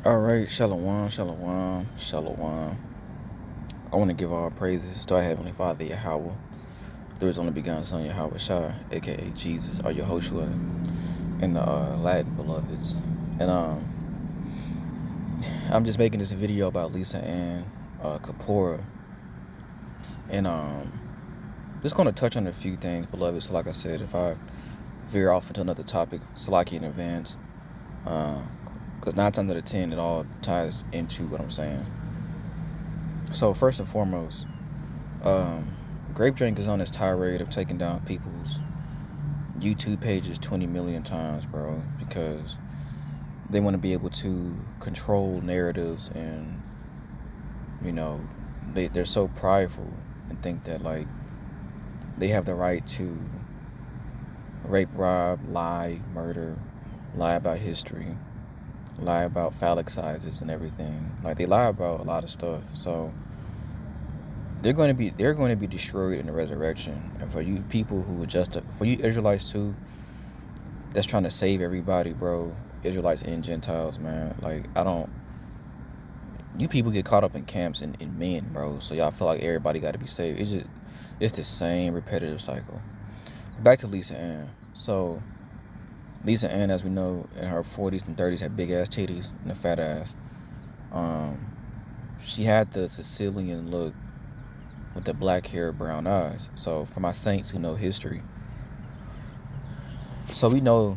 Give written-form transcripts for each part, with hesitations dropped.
All right, shalom, shalom, shalom. I want to give all praises to our Heavenly Father, YAHAWAH, through His only begotten Son, Yahweh Shai, aka Jesus, or Yehoshua, in the Latin beloveds. And I'm just making this video about Lisa Ann Kapoor, and just going to touch on a few things, beloved. So, like I said, if I veer off into another topic, Salaki in advance, because 9 times out of 10, it all ties into what I'm saying. So, first and foremost, Grape Drink is on his tirade of taking down people's YouTube pages 20 million times, bro, because they want to be able to control narratives, and they're so prideful and think that like they have the right to rape, rob, lie, murder, lie about history, lie about phallic sizes and everything. Like, they lie about a lot of stuff. So they're going to be destroyed in the resurrection. And for you people who for you Israelites too, that's trying to save everybody, bro, Israelites and Gentiles, man, like, you people get caught up in camps and men, bro, so y'all feel like everybody got to be saved. It's the same repetitive cycle. Back to Lisa Ann. So Lisa Ann, as we know, in her 40s and 30s, had big ass titties and a fat ass. She had the Sicilian look with the black hair, brown eyes. So for my saints who know history, so we know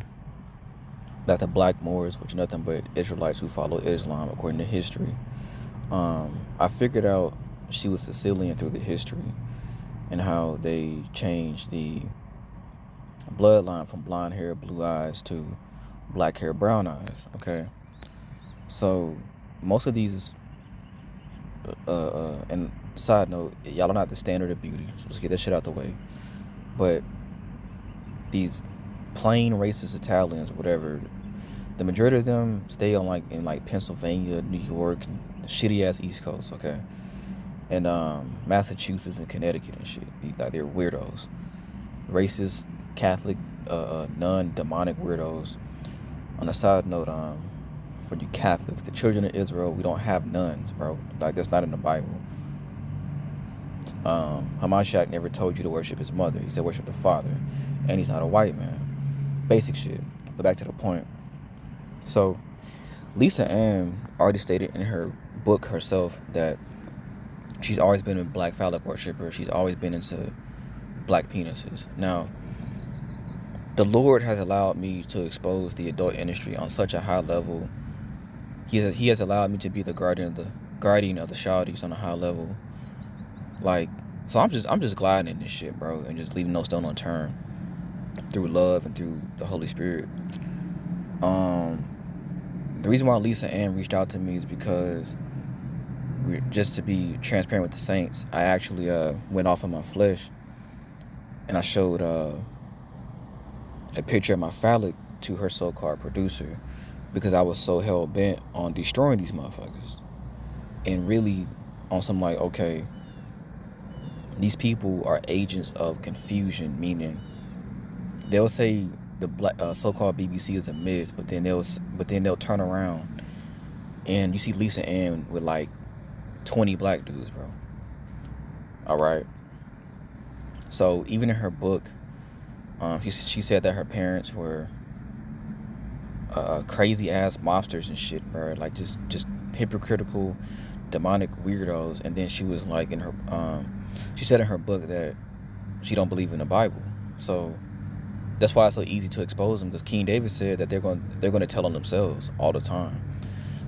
that the black Moors, which are nothing but Israelites who follow Islam according to history, I figured out she was Sicilian through the history and how they changed the bloodline from blonde hair, blue eyes to black hair, brown eyes. Okay, so most of these, and side note, y'all are not the standard of beauty, so let's get that shit out the way. But these plain racist Italians, whatever, the majority of them stay on in Pennsylvania, New York, and shitty ass East Coast, okay, and Massachusetts and Connecticut and shit. Like, they're weirdos, racist, Catholic, non-demonic weirdos. On a side note, for you Catholics, the children of Israel, we don't have nuns, bro. Like, that's not in the Bible. Hamashiach never told you to worship his mother. He said worship the Father, and he's not a white man. Basic shit. But back to the point. So Lisa Ann already stated in her book herself that she's always been a black phallic worshiper. She's always been into black penises. Now, the Lord has allowed me to expose the adult industry on such a high level. He has allowed me to be the guardian of the shawties on a high level. Like, so I'm just gliding in this shit, bro, and just leaving no stone unturned through love and through the Holy Spirit. The reason why Lisa Ann reached out to me is because, just to be transparent with the saints, I actually went off of my flesh and I showed a picture of my phallic to her so-called producer, because I was so hell-bent on destroying these motherfuckers. And really on some like, okay, these people are agents of confusion, meaning they'll say the black, so-called BBC is a myth, but then they'll turn around and you see Lisa Ann with like 20 black dudes, bro. All right. So even in her book, she said that her parents were crazy ass mobsters and shit, bro. Like, just hypocritical, demonic weirdos. And then she was like, in her, she said in her book that she don't believe in the Bible. So that's why it's so easy to expose them, because King David said that they're going to tell on themselves all the time.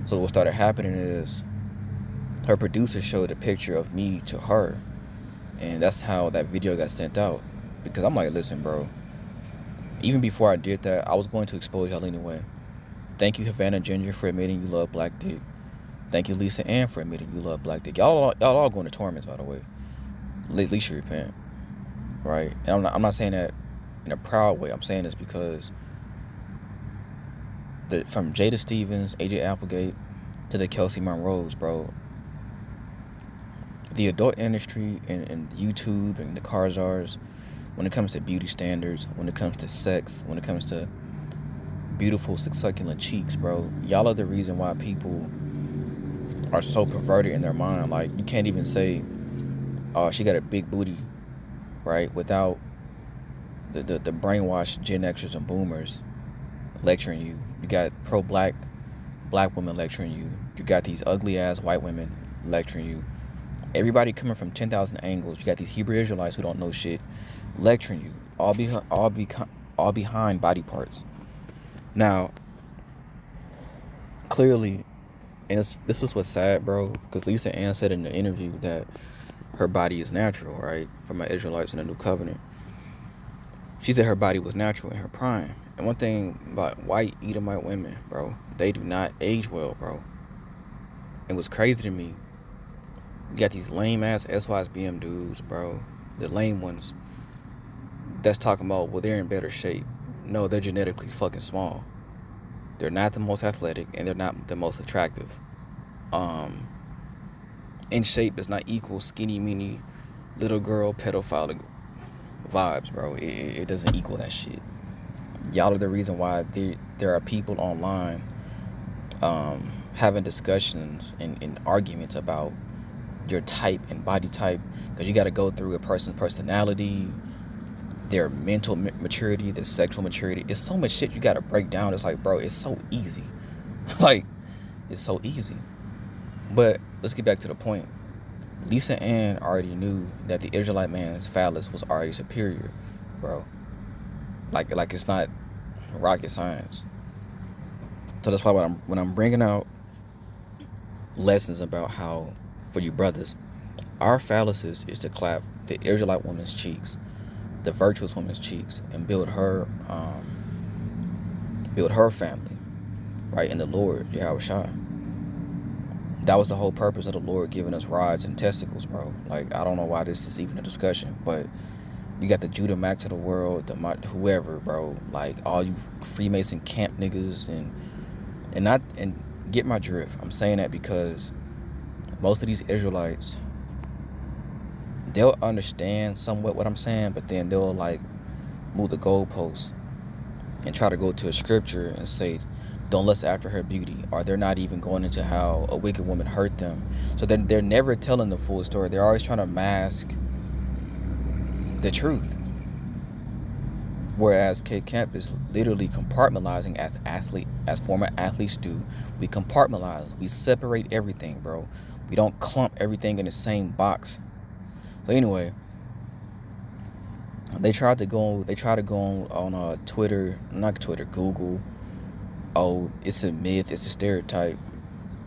So what started happening is her producer showed a picture of me to her, and that's how that video got sent out. Because I'm like, listen, bro, even before I did that, I was going to expose y'all anyway. Thank you, Havana Ginger, for admitting you love black dick. Thank you, Lisa Ann, for admitting you love black dick. Y'all all going to torments, by the way. At least you repent, right? And I'm not saying that in a proud way. I'm saying this because from Jada Stevens, AJ Applegate, to the Kelsey Monroes, bro, the adult industry and YouTube and the Karzars, when it comes to beauty standards, when it comes to sex, when it comes to beautiful, succulent cheeks, bro. Y'all are the reason why people are so perverted in their mind. Like, you can't even say, oh, she got a big booty, right? Without the brainwashed Gen Xers and boomers lecturing you. You got pro-black women lecturing you. You got these ugly ass white women lecturing you. Everybody coming from 10,000 angles. You got these Hebrew Israelites who don't know shit lecturing you. All behind body parts. Now, clearly, and this is what's sad, bro, because Lisa Ann said in the interview that her body is natural, right? From the Israelites in the New Covenant. She said her body was natural in her prime. And one thing about white Edomite women, bro, they do not age well, bro. And what's crazy to me, you got these lame ass SYSBM dudes, bro, the lame ones, that's talking about, well, they're in better shape. No, they're genetically fucking small. They're not the most athletic, and they're not the most attractive. In shape does not equal skinny, meanie, little girl, pedophile vibes, bro. It doesn't equal that shit. Y'all are the reason why there are people online having discussions and arguments about your type and body type, because you got to go through a person's personality, their mental maturity, their sexual maturity. It's so much shit you got to break down. It's like, bro, it's so easy. Like, it's so easy. But let's get back to the point. Lisa Ann already knew that the Israelite man's phallus was already superior, bro. Like it's not rocket science. So that's why when I'm bringing out lessons about how, for you brothers, our phalluses is to clap the Israelite woman's cheeks, the virtuous woman's cheeks, and build her family, right, in the Lord, YAHAWAH. That was the whole purpose of the Lord giving us rods and testicles, bro. Like, I don't know why this is even a discussion, but you got the Judah Max of the world, whoever, bro. Like, all you Freemason camp niggas and get my drift. I'm saying that because most of these Israelites, they'll understand somewhat what I'm saying, but then they'll like move the goalposts and try to go to a scripture and say, don't lust after her beauty, or they're not even going into how a wicked woman hurt them. So then they're never telling the full story. They're always trying to mask the truth. Whereas K Camp is literally compartmentalizing as former athletes do. We compartmentalize. We separate everything, bro. We don't clump everything in the same box. So anyway, they try to go on Twitter, not Twitter, Google. Oh, it's a myth, it's a stereotype.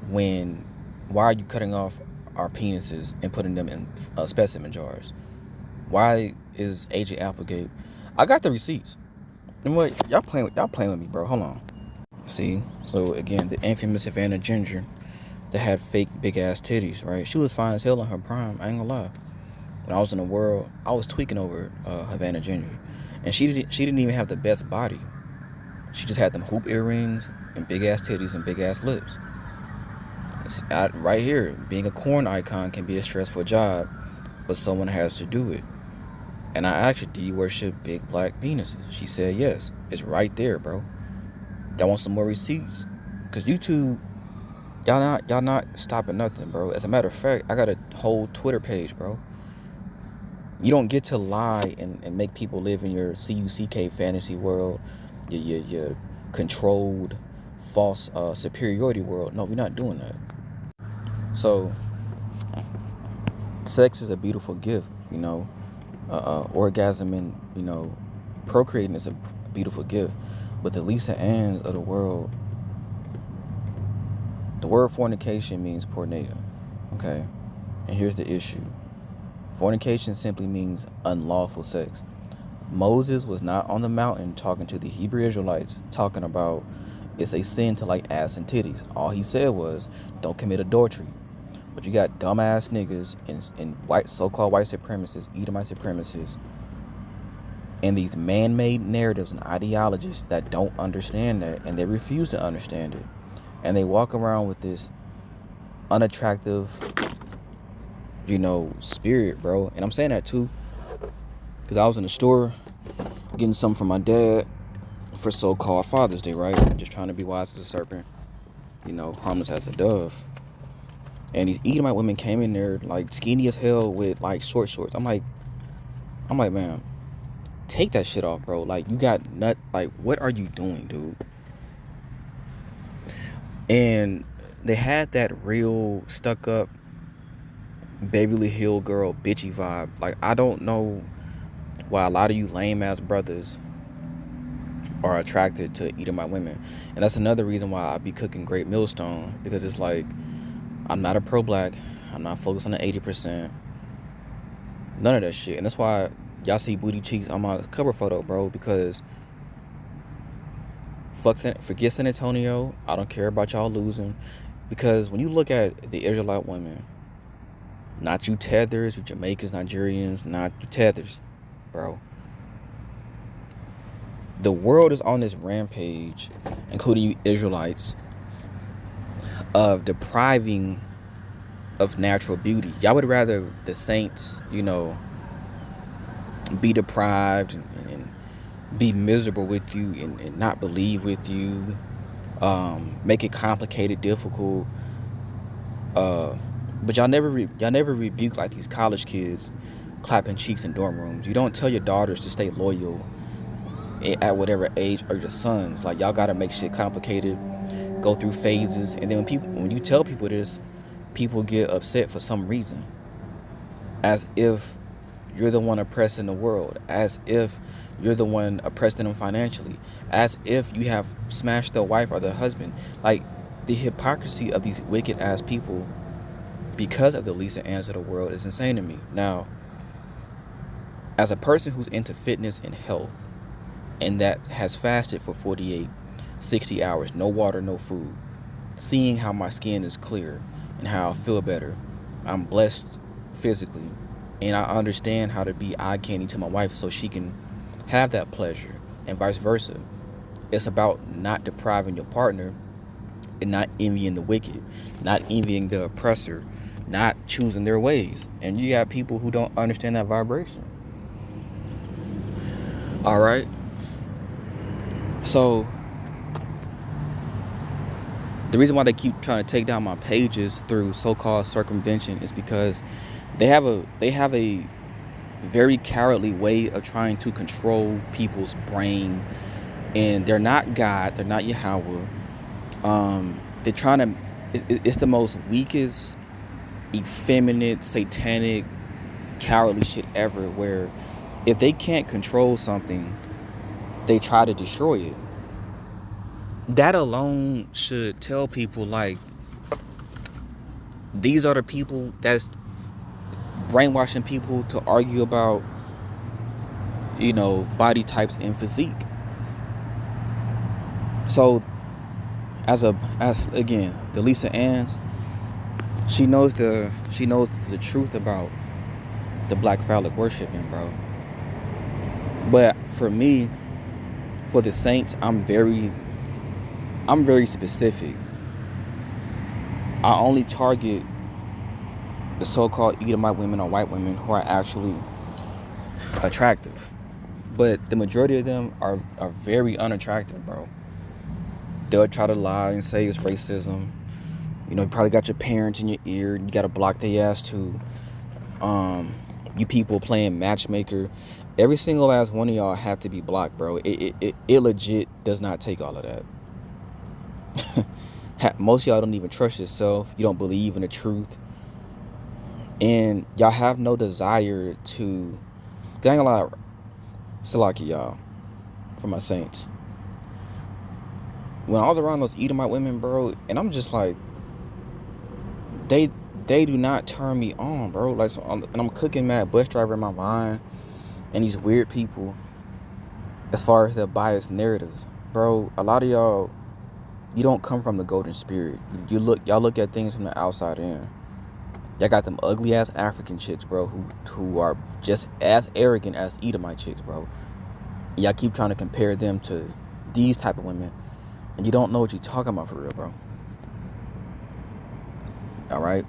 Why are you cutting off our penises and putting them in specimen jars? Why is AJ Applegate? I got the receipts. And what y'all playing with me, bro? Hold on. See, so again, the infamous Havana Ginger that had fake big ass titties, right? She was fine as hell in her prime. I ain't gonna lie. When I was in the world, I was tweaking over Havana Ginger, and she didn't even have the best body. She just had them hoop earrings and big ass titties and big ass lips. Right here, being a corn icon can be a stressful job, but someone has to do it. And I asked her, do you worship big black penises? She said yes. It's right there, bro. Y'all want some more receipts? Cause YouTube, y'all not stopping nothing, bro. As a matter of fact, I got a whole Twitter page, bro. You don't get to lie and make people live in your CUCK fantasy world, your controlled, false superiority world. No, we're not doing that. So, sex is a beautiful gift, you know. Orgasm and, you know, procreating is a beautiful gift. But the Lisa Anns of the world, the word fornication means porneia, okay? And here's the issue. Fornication simply means unlawful sex. Moses was not on the mountain talking to the Hebrew Israelites, talking about it's a sin to like ass and titties. All he said was, don't commit adultery. But you got dumbass niggas and so-called white supremacists, Edomite supremacists, and these man-made narratives and ideologies that don't understand that, and they refuse to understand it. And they walk around with this unattractive, you know, spirit, bro. And I'm saying that too because I was in the store getting something from my dad for so-called Father's Day, right? Just trying to be wise as a serpent, you know, harmless as a dove. And these Edomite women came in there like skinny as hell with like short shorts. I'm like, man, take that shit off, bro. Like, you got nut. Like, what are you doing, dude? And they had that real stuck up Beverly Hill girl bitchy vibe. Like, I don't know why a lot of you lame ass brothers are attracted to Edomite women. And that's another reason why I be cooking Great Millstone, because it's like, I'm not a pro-black. I'm not focused on the 80%. None of that shit. And that's why y'all see booty cheeks on my cover photo, bro, because forget San Antonio. I don't care about y'all losing. Because when you look at the Israelite women, not you tethers, you Jamaicans, Nigerians, not you tethers, bro. The world is on this rampage, including you Israelites, of depriving of natural beauty. Y'all would rather the saints, you know, be deprived and be miserable with you and not believe with you, make it complicated, difficult. But y'all never rebuke like these college kids clapping cheeks in dorm rooms. You don't tell your daughters to stay loyal at whatever age, or your sons. Like, y'all gotta make shit complicated, go through phases, and then when you tell people this, people get upset for some reason, as if you're the one oppressing the world, as if you're the one oppressing them financially, as if you have smashed their wife or their husband. Like, the hypocrisy of these wicked ass people, because of the Lisa Anns of the world, is insane to me. Now, as a person who's into fitness and health, and that has fasted for 48, 60 hours, no water, no food, seeing how my skin is clear and how I feel better, I'm blessed physically, and I understand how to be eye candy to my wife so she can have that pleasure, and vice versa. It's about not depriving your partner and not envying the wicked, not envying the oppressor, not choosing their ways. And you got people who don't understand that vibration. All right. So the reason why they keep trying to take down my pages through so-called circumvention is because they have a very cowardly way of trying to control people's brain. And they're not God, they're not YAHAWAH. They're trying to, it's the most weakest, effeminate, satanic, cowardly shit ever, where if they can't control something, they try to destroy it. That alone should tell people, like, these are the people that's brainwashing people to argue about, you know, body types and physique. So as again, the Lisa Anns, she knows the truth about the black phallic worshiping, bro. But for me, for the saints, I'm very specific. I only target the so-called Edomite women or white women who are actually attractive. But the majority of them are very unattractive, bro. They'll try to lie and say it's racism. You know, you probably got your parents in your ear. You got to block their ass too. You people playing matchmaker. Every single last one of y'all have to be blocked, bro. It legit does not take all of that. Most of y'all don't even trust yourself. You don't believe in the truth. And y'all have no desire to... I ain't gonna lie. Salaki, y'all. For my saints. When I was around those Edomite women, bro, and I'm just like... They do not turn me on, bro. Like, so I'm cooking mad bus driver in my mind. And these weird people, as far as their biased narratives. Bro, a lot of y'all... You don't come from the golden spirit. Y'all look at things from the outside in. Y'all got them ugly ass African chicks, bro, who are just as arrogant as Edomite chicks, bro. Y'all keep trying to compare them to these type of women, and you don't know what you're talking about for real, bro. All right.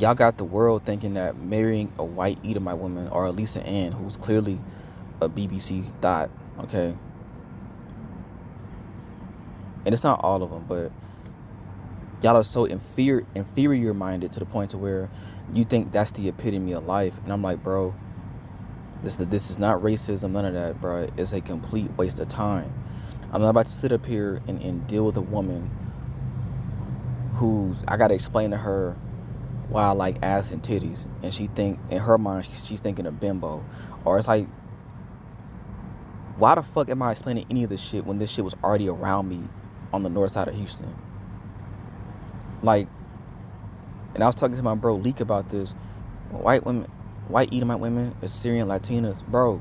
Y'all got the world thinking that marrying a white Edomite woman or a Lisa Ann, who's clearly a BBC thought, okay, and it's not all of them, but y'all are so inferior minded to the point to where you think that's the epitome of life. And I'm like, bro, this is not racism, none of that, bro. It's a complete waste of time. I'm not about to sit up here and deal with a woman who I gotta explain to her why I like ass and titties, and she think in her mind she's thinking of bimbo. Or it's like, why the fuck am I explaining any of this shit when this shit was already around me on the north side of Houston? Like, and I was talking to my bro Leak about this. White women, white Edomite women, Assyrian Latinas, bro,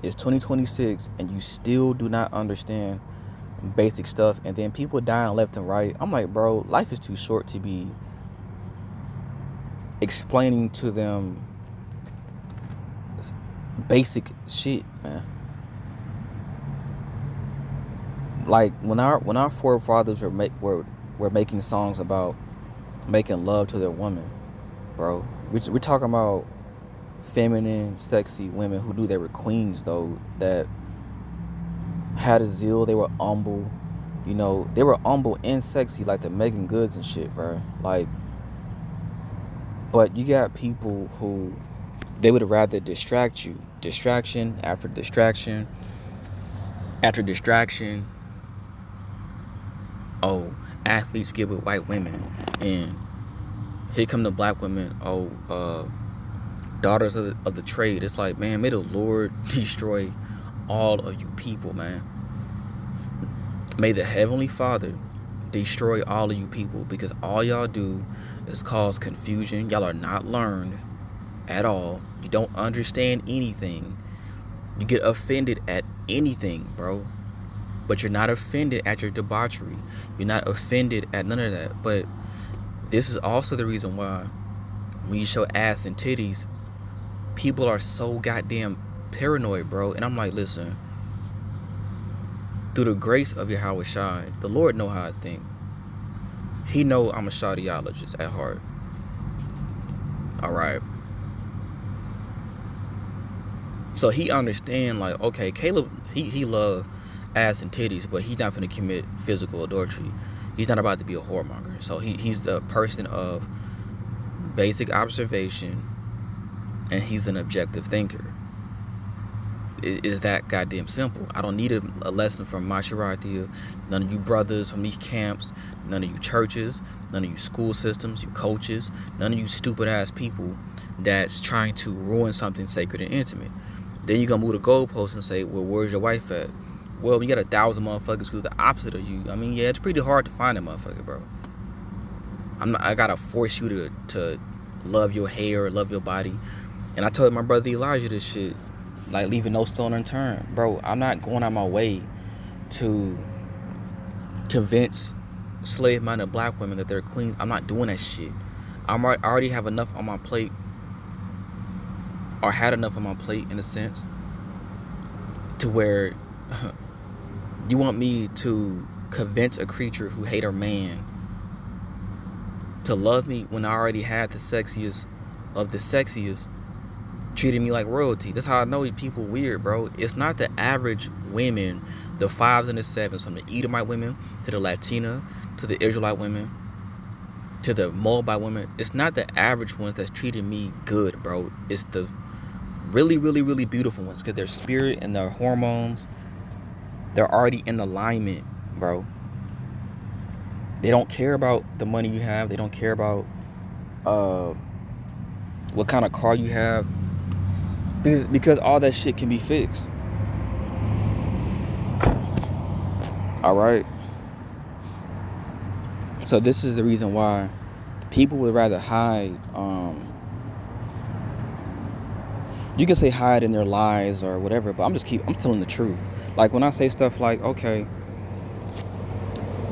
it's 2026 and you still do not understand basic stuff, and then people dying left and right. I'm like, bro, life is too short to be explaining to them basic shit, man. Like when our forefathers were making songs about making love to their women, bro. We're talking about feminine, sexy women who knew they were queens, though, that had a zeal. They were humble, you know. They were humble and sexy, like the Megan Goods and shit, bro. Like, but you got people who they would rather distract you, distraction after distraction after distraction. Oh, athletes get with white women, and here come the black women. Oh, daughters of the trade. It's like, man, may the Lord destroy all of you people, man. May the Heavenly Father destroy all of you people, because all y'all do is cause confusion. Y'all are not learned at all. You don't understand anything. You get offended at anything, bro. But you're not offended at your debauchery. You're not offended at none of that. But this is also the reason why when you show ass and titties, people are so goddamn paranoid, bro. And I'm like, listen, through the grace of YAHAWAH, the Lord know how I think. He know I'm a shadiologist at heart. All right. So he understand, like, okay, Caleb, he love ass and titties, but he's not going to commit physical adultery. He's not about to be a whoremonger. So he's a person of basic observation, and he's an objective thinker. It is that goddamn simple. I don't need a lesson from Maserati, none of you brothers from these camps, none of you churches, none of you school systems, you coaches, none of you stupid ass people that's trying to ruin something sacred and intimate. Then you're gonna move the goalpost and say, well, where's your wife at? Well, we got 1,000 motherfuckers who's the opposite of you. I mean, yeah, it's pretty hard to find a motherfucker, bro. I gotta force you to love your hair or love your body. And I told my brother Elijah this shit, like, leaving no stone unturned. Bro, I'm not going out my way to convince slave-minded black women that they're queens. I'm not doing that shit. I already have enough on my plate, or had enough on my plate, in a sense, to where you want me to convince a creature who hate her man to love me when I already had the sexiest of the sexiest treating me like royalty. That's how I know people weird, bro. It's not the average women, the 5s and the 7s, from the Edomite women to the Latina to the Israelite women to the Moabite women. It's not the average ones that's treating me good, bro. It's the really, really, really beautiful ones, because their spirit and their hormones, they're already in alignment, bro. They don't care about the money you have. They don't care about what kind of car you have, because all that shit can be fixed. All right. So this is the reason why people would rather hide. You can say hide in their lies or whatever, but I'm telling the truth. Like when I say stuff like, okay,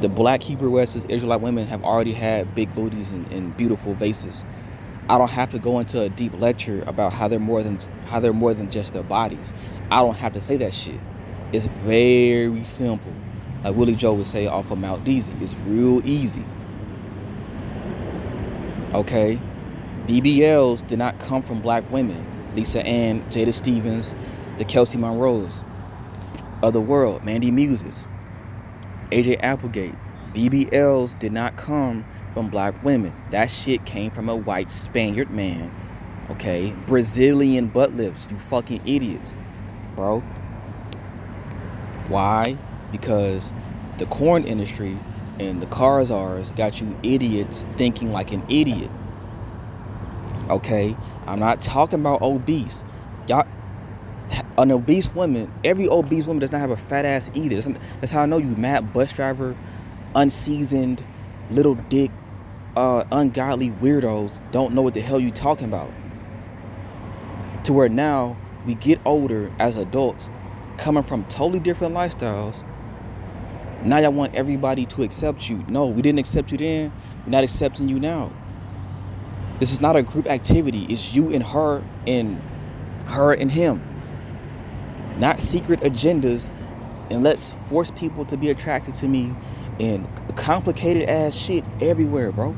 the black Hebrew Israelite women have already had big booties and beautiful vases. I don't have to go into a deep lecture about how they're more than just their bodies. I don't have to say that shit. It's very simple. Like Willie Joe would say off of Mount Deasy. It's real easy. Okay? BBLs did not come from black women. Lisa Ann, Jada Stevens, the Kelsey Monroes of the world, Mandy Muses. AJ Applegate. BBLs did not come from black women. That shit came from a white Spaniard man. Okay? Brazilian butt lifts. You fucking idiots. Bro. Why? Because the corn industry and the car czars got you idiots thinking like an idiot. Okay? I'm not talking about obese. Y'all, an obese woman, every obese woman does not have a fat ass either. That's how I know you mad bus driver, unseasoned, little dick, ungodly weirdos don't know what the hell you talking about. To where now we get older as adults, coming from totally different lifestyles. Now y'all want everybody to accept you. No, we didn't accept you then. We're not accepting you now. This is not a group activity. It's you and her and him. Not secret agendas. And let's force people to be attracted to me and complicated ass shit everywhere, bro.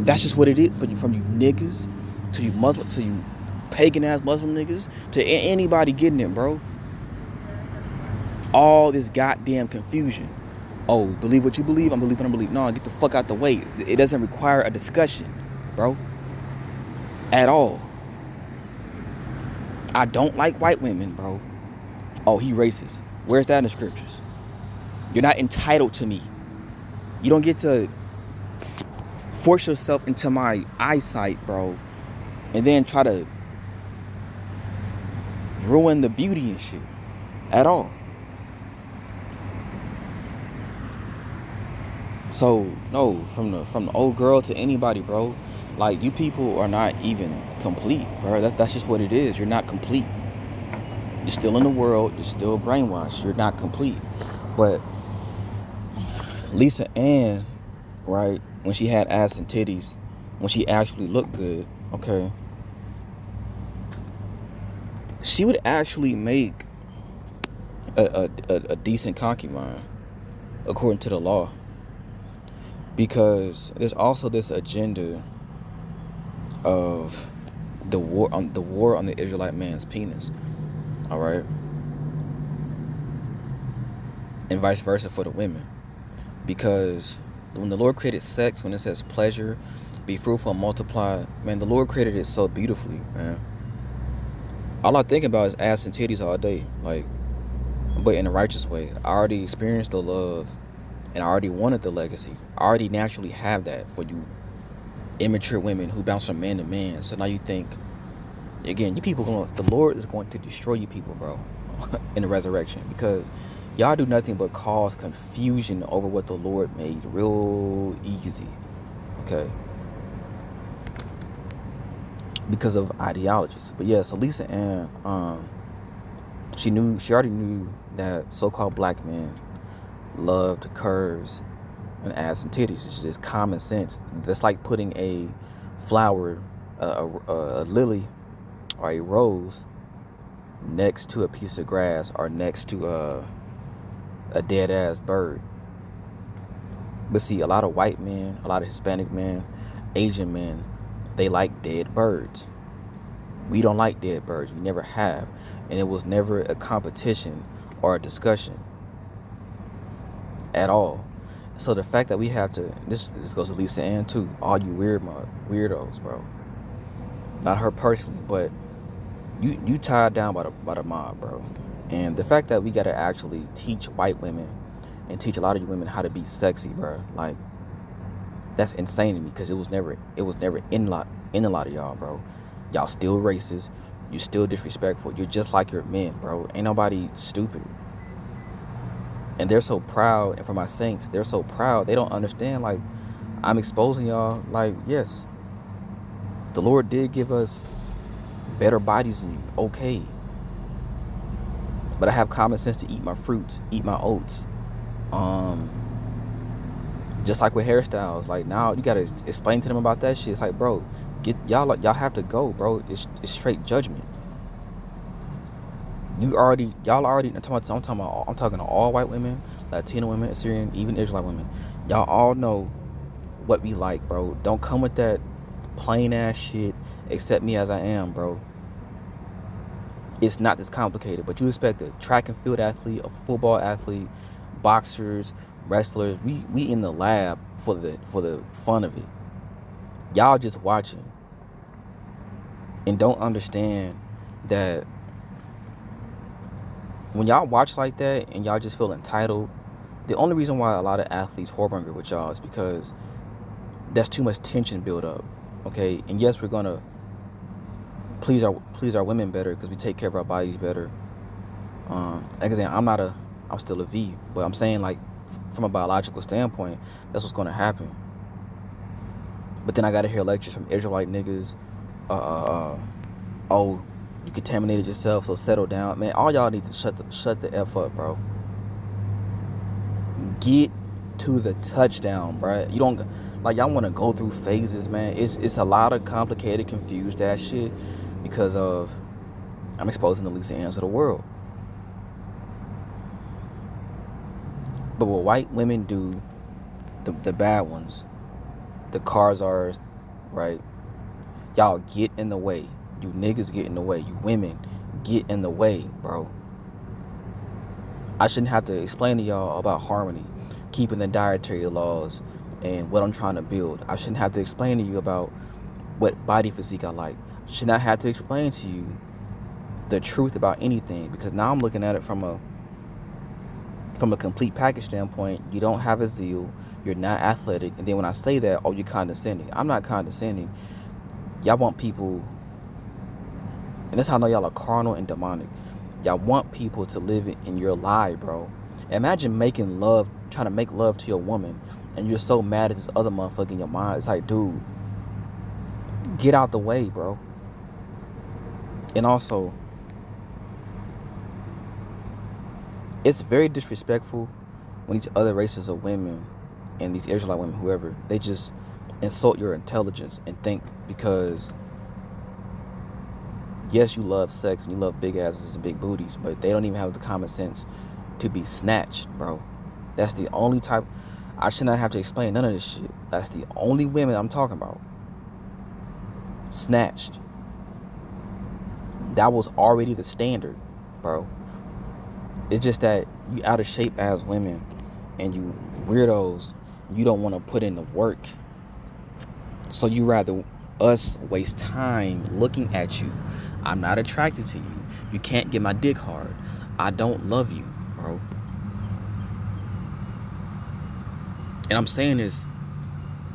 That's just what it is for you, from you niggas to you Muslim, to you pagan ass Muslim niggas, to anybody getting it, bro. All this goddamn confusion. Oh, believe what you believe, I'm believing what I believe. No, get the fuck out the way. It doesn't require a discussion, bro. At all. I don't like white women, bro. Oh, he racist. Where's that in the scriptures? You're not entitled to me. You don't get to force yourself into my eyesight, bro, and then try to ruin the beauty and shit at all. So no, from the old girl to anybody, bro, like, you people are not even complete, bro. That's just what it is. You're not complete. You're still in the world. You're still brainwashed. You're not complete. But Lisa Ann, right, when she had ass and titties, when she actually looked good, okay, she would actually make a decent concubine according to the law. Because there's also this agenda of the war on the Israelite man's penis. All right, and vice versa for the women. Because when the Lord created sex, when it says pleasure, be fruitful and multiply, man, the Lord created it so beautifully, man. All I think about is ass and titties all day, like, but in a righteous way. I already experienced the love, and I already wanted the legacy. I already naturally have that for you immature women who bounce from man to man. So now you think, again, you people, the Lord is going to destroy you people, bro, in the resurrection, because y'all do nothing but cause confusion over what the Lord made real easy, okay? Because of ideologies. But yeah, so Lisa Ann, she already knew that so-called black men loved curves and ass and titties. It's just common sense. That's like putting a flower, a lily or a rose next to a piece of grass or next to a dead ass bird. But see, a lot of white men, a lot of Hispanic men, Asian men, they like dead birds. We don't like dead birds. We never have. And it was never a competition or a discussion at all. So the fact that we have to, this goes to Lisa Ann too, all you weirdos, bro. Not her personally, but you tied down by the mob, bro. And the fact that we gotta actually teach white women and teach a lot of you women how to be sexy, bro, like, that's insane to me, because it was never in a lot of y'all, bro. Y'all still racist. You still disrespectful. You're just like your men, bro. Ain't nobody stupid. And they're so proud, and for my saints, they're so proud. They don't understand, like, I'm exposing y'all, like, yes, the Lord did give us better bodies than you, okay. But I have common sense to eat my fruits, eat my oats. Just like with hairstyles, like, now you gotta explain to them about that shit. It's like, bro, y'all have to go, bro. It's straight judgment. Y'all already. I'm talking to all white women, Latino women, Assyrian, even Israelite women. Y'all all know what we like, bro. Don't come with that plain ass shit. Accept me as I am, bro. It's not this complicated. But you expect a track and field athlete, a football athlete, boxers, wrestlers. We in the lab for the fun of it. Y'all just watching and don't understand that when y'all watch like that and y'all just feel entitled, the only reason why a lot of athletes whoremonger with y'all is because that's too much tension built up. Okay, and yes, we're gonna please our women better because we take care of our bodies better. Like I said, I'm still a V, but I'm saying, like, from a biological standpoint, that's what's gonna happen. But then I gotta hear lectures from Israelite niggas. Oh, you contaminated yourself, so settle down, man. All y'all need to shut the F up, bro. Get to the touchdown, bro. You don't, like, y'all want to go through phases, man. It's a lot of complicated, confused ass shit because of I'm exposing the Lisa Ann's of the world. But what white women do, the bad ones, the cars are, right? Y'all get in the way. You niggas get in the way. You women get in the way, bro. I shouldn't have to explain to y'all about harmony, keeping the dietary laws, and what I'm trying to build. I shouldn't have to explain to you about what body physique I like. Should not have to explain to you the truth about anything, because now I'm looking at it from a complete package standpoint. You don't have a zeal. You're not athletic. And then when I say that, oh, you're condescending. I'm not condescending. Y'all want people, and that's how I know y'all are carnal and demonic. Y'all want people to live in your lie, bro. Imagine making love, trying to make love to your woman, and you're so mad at this other motherfucker in your mind. It's like, dude, get out the way, bro. And also, it's very disrespectful when these other races of women and these Israelite women, whoever, they just insult your intelligence and think because, yes, you love sex and you love big asses and big booties, but they don't even have the common sense to be snatched, bro. That's the only type. I should not have to explain none of this shit. That's the only women I'm talking about. Snatched. That was already the standard, bro. It's just that you out of shape as women and you weirdos, you don't want to put in the work. So you rather us waste time looking at you. I'm not attracted to you. You can't get my dick hard. I don't love you, bro. And I'm saying this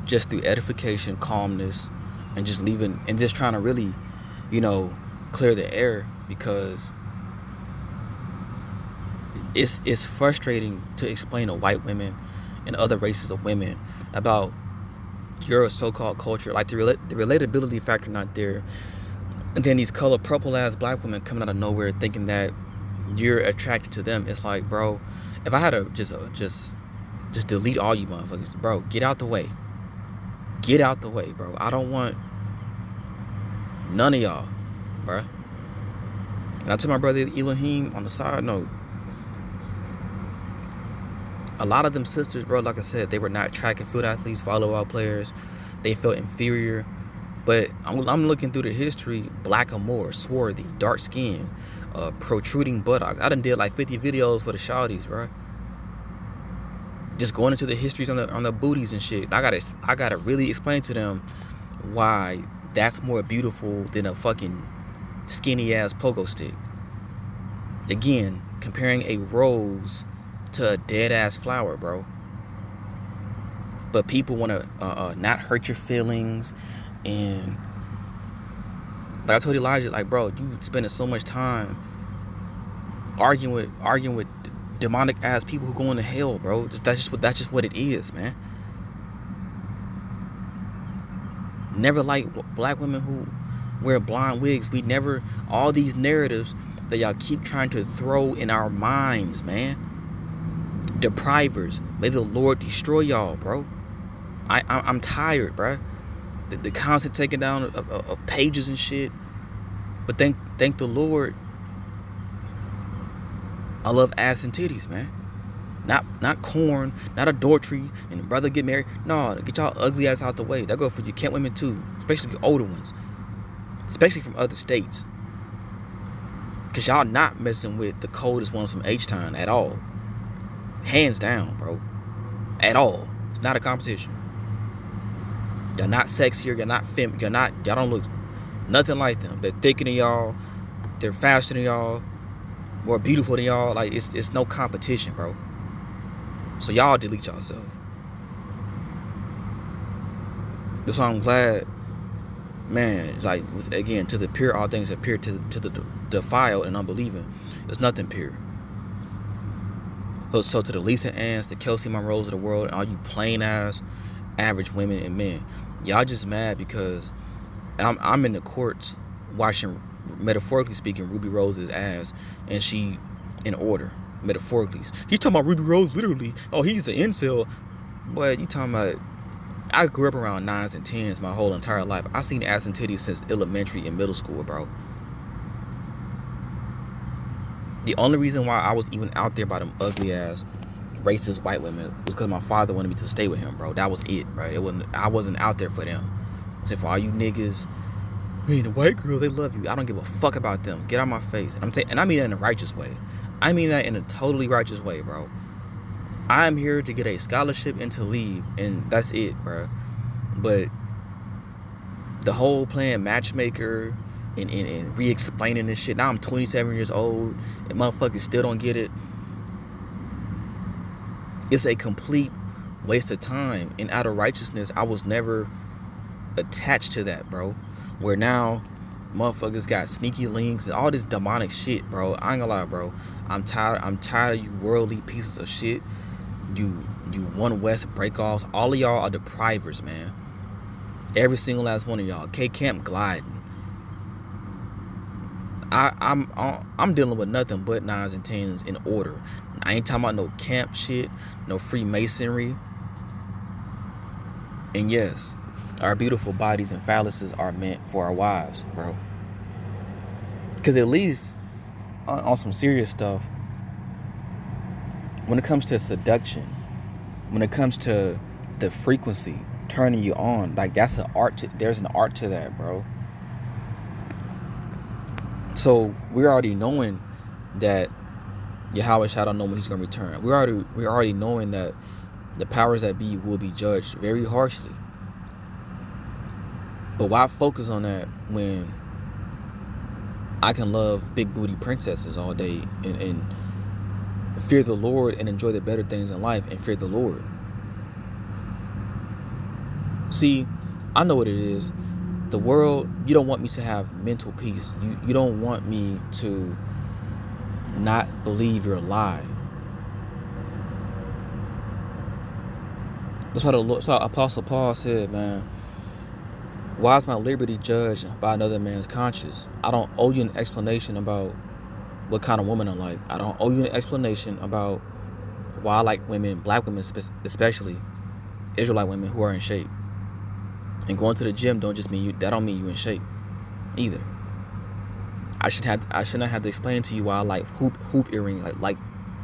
just through edification, calmness, and just leaving and just trying to really, clear the air, because it's frustrating to explain to white women and other races of women about your so-called culture, like the relatability factor not there, and then these color purple ass black women coming out of nowhere thinking that you're attracted to them. It's like, bro, if I had to just delete all you motherfuckers, bro, get out the way. Get out the way, bro. I don't want none of y'all, bro. And I told my brother Elohim on the side note, a lot of them sisters, bro, like I said, they were not track and field athletes, volleyball players. They felt inferior. But I'm looking through the history, black or more, swarthy, dark skin, protruding buttocks. I done did like 50 videos for the shawties, bro. Just going into the histories on the booties and shit. I gotta really explain to them why that's more beautiful than a fucking skinny ass pogo stick. Again, comparing a rose to a dead ass flower, bro. But people want to not hurt your feelings, and like I told Elijah, like, bro, you spending so much time arguing with demonic ass people who going to hell, bro. That's just what it is, man. Never like black women who wear blonde wigs. We never, all these narratives that y'all keep trying to throw in our minds, man. Deprivers, may the Lord destroy y'all, bro. I'm tired, bro. The constant taking down of pages and shit. But thank the Lord, I love ass and titties, man. Not corn, not adultery, and the brother get married. No, get y'all ugly ass out the way. That go for your Kent women too, especially the older ones, especially from other states. Cause y'all not messing with the coldest ones from H-Town at all. Hands down, bro. At all. It's not a competition. Y'all not sexier. Y'all not y'all don't look nothing like them. They're thicker than y'all. They're faster than y'all. More beautiful than y'all. Like, it's no competition, bro. So y'all delete yourself. That's why I'm glad, man. It's like, again, to the pure, all things appear. To the defiled and unbelieving, there's nothing pure. So to the Lisa Ann's, the Kelsey Monroes of the world, and all you plain ass average women and men, y'all just mad because I'm in the courts watching, metaphorically speaking, Ruby Rose's ass, and she in order, metaphorically. He's talking about Ruby Rose literally. Oh, he's an incel. But you talking about, I grew up around 9s and 10s my whole entire life. I seen ass and titties since elementary and middle school, bro. The only reason why I was even out there by them ugly ass racist white women was because my father wanted me to stay with him, bro. That was it, bro. I wasn't out there for them. I said, for all you niggas, man, the white girls, they love you. I don't give a fuck about them. Get out my face. And I mean that in a righteous way. I mean that in a totally righteous way, bro. I'm here to get a scholarship and to leave, and that's it, bro. But the whole playing matchmaker and re-explaining this shit. Now I'm 27 years old and motherfuckers still don't get it. It's a complete waste of time. And out of righteousness, I was never attached to that, bro. Where now motherfuckers got sneaky links and all this demonic shit, bro. I ain't gonna lie, bro. I'm tired of you worldly pieces of shit. You One West breakoffs. All of y'all are deprivers, man. Every single last one of y'all. K-Camp gliding. I'm dealing with nothing but 9s and 10s in order. I ain't talking about no camp shit, no Freemasonry. And yes, our beautiful bodies and phalluses are meant for our wives, bro. Because at least on some serious stuff, when it comes to seduction, when it comes to the frequency turning you on, like, that's an art. There's an art to that, bro. So we're already knowing that YAHAWAH don't know when he's gonna return. We're already knowing that the powers that be will be judged very harshly. But why focus on that when I can love big booty princesses all day and fear the Lord and enjoy the better things in life and fear the Lord? See, I know what it is. The world, you don't want me to have mental peace. You don't want me to not believe your lie. That's why Apostle Paul said, man, why is my liberty judged by another man's conscience? I don't owe you an explanation about what kind of woman I like. I don't owe you an explanation about why I like women, black women especially, Israelite women who are in shape. And going to the gym don't mean you in shape either. I shouldn't have to explain to you why I like hoop earrings. Like,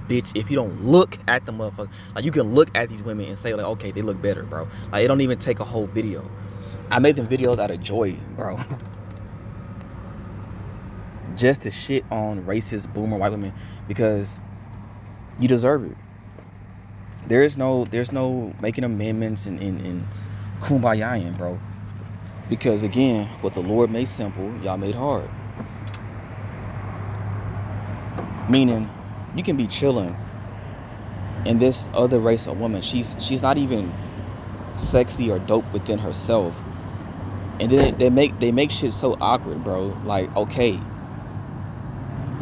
bitch, if you don't look at the motherfucker, like, you can look at these women and say, like, okay, they look better, bro. Like, it don't even take a whole video. I made them videos out of joy, bro. Just to shit on racist boomer white women because you deserve it. There's no making amendments and kumbayaing, bro. Because again, what the Lord made simple, y'all made hard. Meaning, you can be chilling, and this other race of woman, she's not even sexy or dope within herself, and then they make shit so awkward, bro. Like, okay,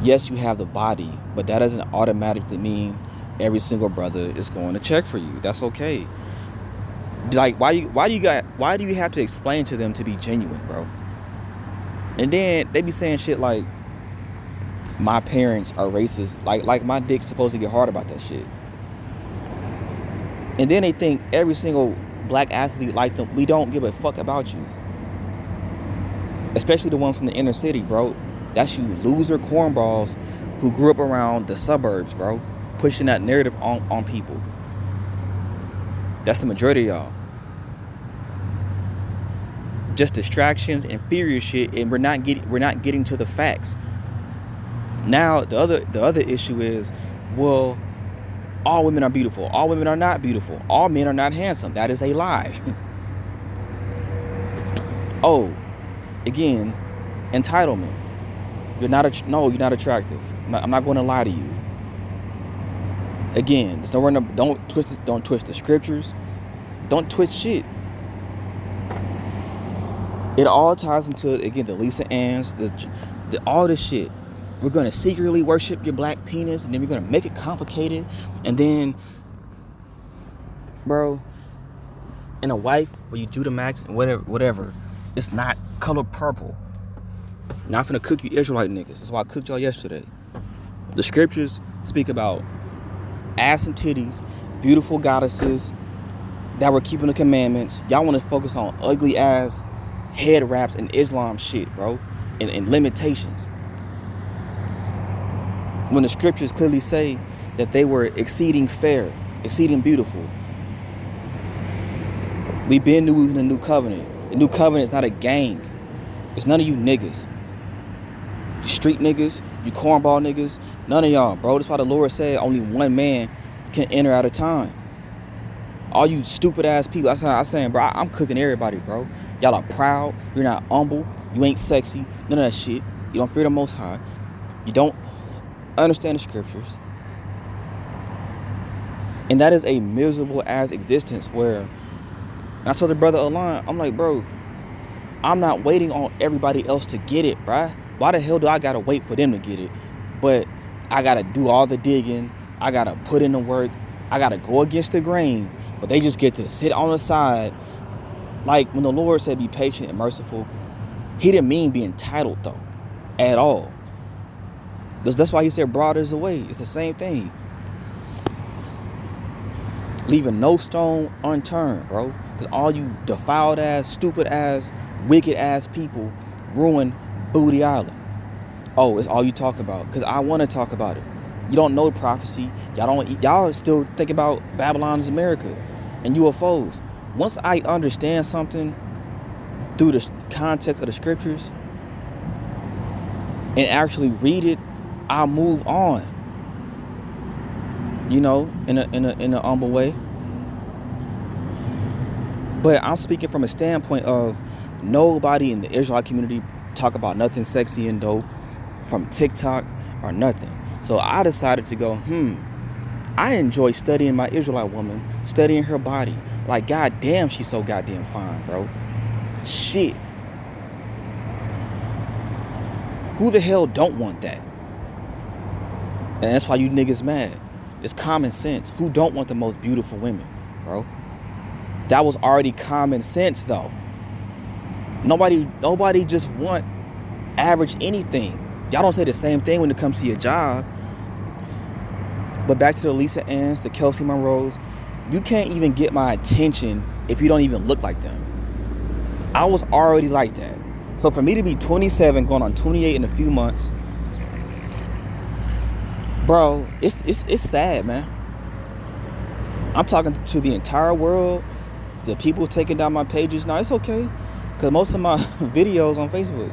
yes, you have the body, but that doesn't automatically mean every single brother is going to check for you. That's okay. Like, why do you have to explain to them to be genuine, bro? And then they be saying shit like, my parents are racist. Like my dick's supposed to get hard about that shit. And then they think every single black athlete like them. We don't give a fuck about you. Especially the ones from the inner city, bro. That's you loser cornballs who grew up around the suburbs, bro. Pushing that narrative on people. That's the majority of y'all. Just distractions, inferior shit, and we're not getting to the facts. Now the other issue is, well, all women are beautiful. All women are not beautiful. All men are not handsome. That is a lie. Oh, again, entitlement. You're not attractive. I'm not going to lie to you. Again, there's nowhere. Don't twist the scriptures. Don't twist shit. It all ties into, again, the Lisa Ann's, all this shit. We're gonna secretly worship your black penis, and then we're gonna make it complicated, and then, bro, in a wife where you do the max and whatever, it's not color purple. Not finna cook you Israelite niggas. That's why I cooked y'all yesterday. The scriptures speak about ass and titties, beautiful goddesses that were keeping the commandments. Y'all want to focus on ugly ass head wraps and Islam shit, bro, and limitations. When the scriptures clearly say that they were exceeding fair, exceeding beautiful. We been new in the new covenant. The new covenant is not a gang. It's none of you niggas. You street niggas, you cornball niggas, none of y'all, bro. That's why the Lord said only one man can enter at a time. All you stupid ass people, I'm saying, bro, I'm cooking everybody, bro. Y'all are proud. You're not humble. You ain't sexy. None of that shit. You don't fear the Most High. You don't understand the scriptures. And that is a miserable ass existence where, and I told the brother Alon, I'm like, bro, I'm not waiting on everybody else to get it, bruh. Why the hell do I gotta wait for them to get it? But I gotta do all the digging. I gotta put in the work. I gotta go against the grain. But they just get to sit on the side. Like when the Lord said be patient and merciful, he didn't mean be entitled though, at all. That's why he said broad is the way. It's the same thing. Leaving no stone unturned, bro. Because all you defiled ass, stupid ass, wicked ass people ruin Booty Island. Oh, it's all you talk about. Because I want to talk about it. You don't know prophecy. Y'all still think about Babylon is America and UFOs. Once I understand something through the context of the scriptures and actually read it, I'll move on. You know, in a humble way. But I'm speaking from a standpoint of nobody in the Israelite community talk about nothing sexy and dope from TikTok or nothing. So I decided to go, I enjoy studying my Israelite woman, studying her body. Like, goddamn, she's so goddamn fine, bro. Shit. Who the hell don't want that? And that's why you niggas mad. It's common sense. Who don't want the most beautiful women, bro? That was already common sense, though. Nobody just want average anything. Y'all don't say the same thing when it comes to your job. But back to the Lisa Ann's, the Kelsey Monroes, you can't even get my attention if you don't even look like them. I was already like that. So for me to be 27, going on 28 in a few months, bro, it's sad, man. I'm talking to the entire world. The people taking down my pages. Now, it's okay. Because most of my videos on Facebook,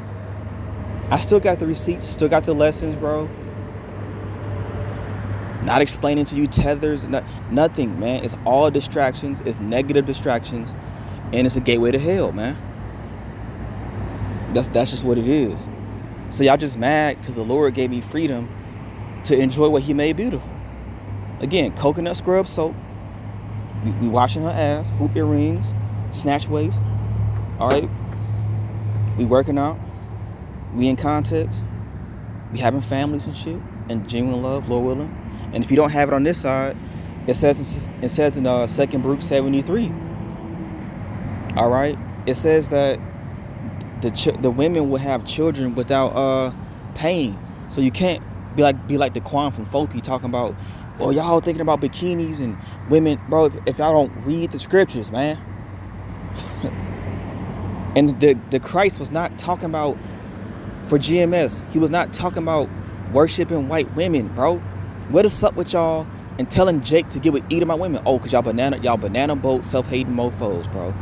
I still got the receipts, still got the lessons, bro. Not explaining to you tethers, nothing, man. It's all distractions. It's negative distractions. And it's a gateway to hell, man. That's just what it is. So y'all just mad because the Lord gave me freedom to enjoy what he made beautiful. Again, coconut scrub soap. We washing her ass, hoop earrings, snatch waist. All right. We working out. We in context. We having families and shit. And genuine love, Lord willing. And if you don't have it on this side, it says in 2 Baruch 73. All right. It says that the women will have children without pain. So you can't be like the Quan from Folky talking about, well, y'all thinking about bikinis and women, bro. If y'all don't read the scriptures, man. And the Christ was not talking about for GMS. He was not talking about worshiping white women, bro. What is up with y'all and telling Jake to get with eat my women? Oh, cause y'all banana boat self-hating mofos, bro.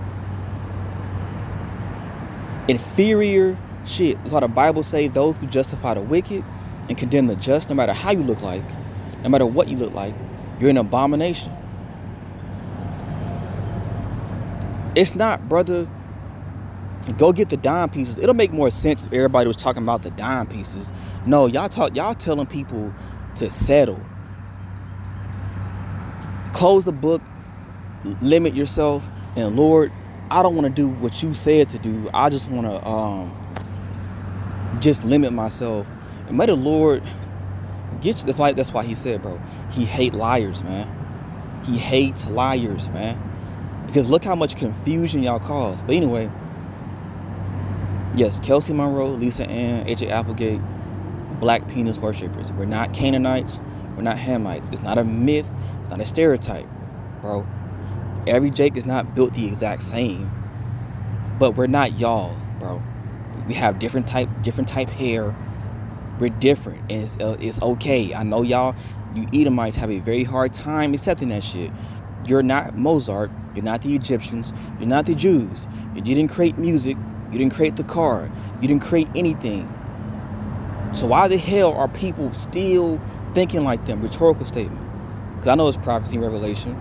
Inferior shit. That's why the Bible say those who justify the wicked and condemn the just, no matter how you look like, no matter what you look like, you're an abomination. It's not, brother, go get the dime pieces. It'll make more sense if everybody was talking about the dime pieces. No, y'all telling people to settle. Close the book, limit yourself, and Lord, I don't want to do what you said to do. I just want to just limit myself. And may the Lord get you. That's why he said, bro, he hates liars, man. He hates liars, man. Because look how much confusion y'all cause. But anyway, yes, Kelsey Monroe, Lisa Ann, AJ Applegate, black penis worshippers. We're not Canaanites. We're not Hamites. It's not a myth. It's not a stereotype, bro. Every Jake is not built the exact same. But we're not y'all, bro. We have different type hair. We're different, and it's okay. I know y'all, you Edomites, have a very hard time accepting that shit. You're not Mozart. You're not the Egyptians. You're not the Jews. You didn't create music. You didn't create the car. You didn't create anything. So why the hell are people still thinking like them? Rhetorical statement. Because I know it's prophecy and revelation.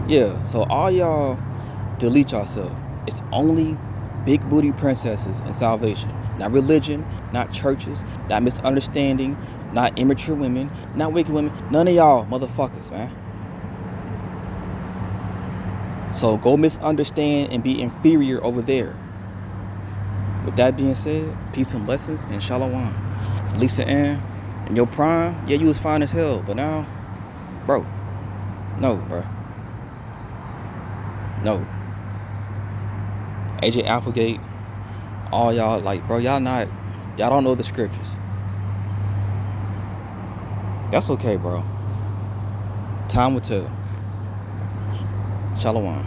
Yeah, so all y'all delete yourself. It's only big booty princesses and salvation. Not religion, not churches, not misunderstanding, not immature women, not wicked women. None of y'all motherfuckers, man. So go misunderstand and be inferior over there. With that being said, peace and blessings and shalom. Lisa Ann, in your prime, yeah, you was fine as hell, but now, bro, no, bro. No. AJ Applegate, all y'all, like, bro, y'all don't know the scriptures. That's okay, bro. Time will tell. Shalom.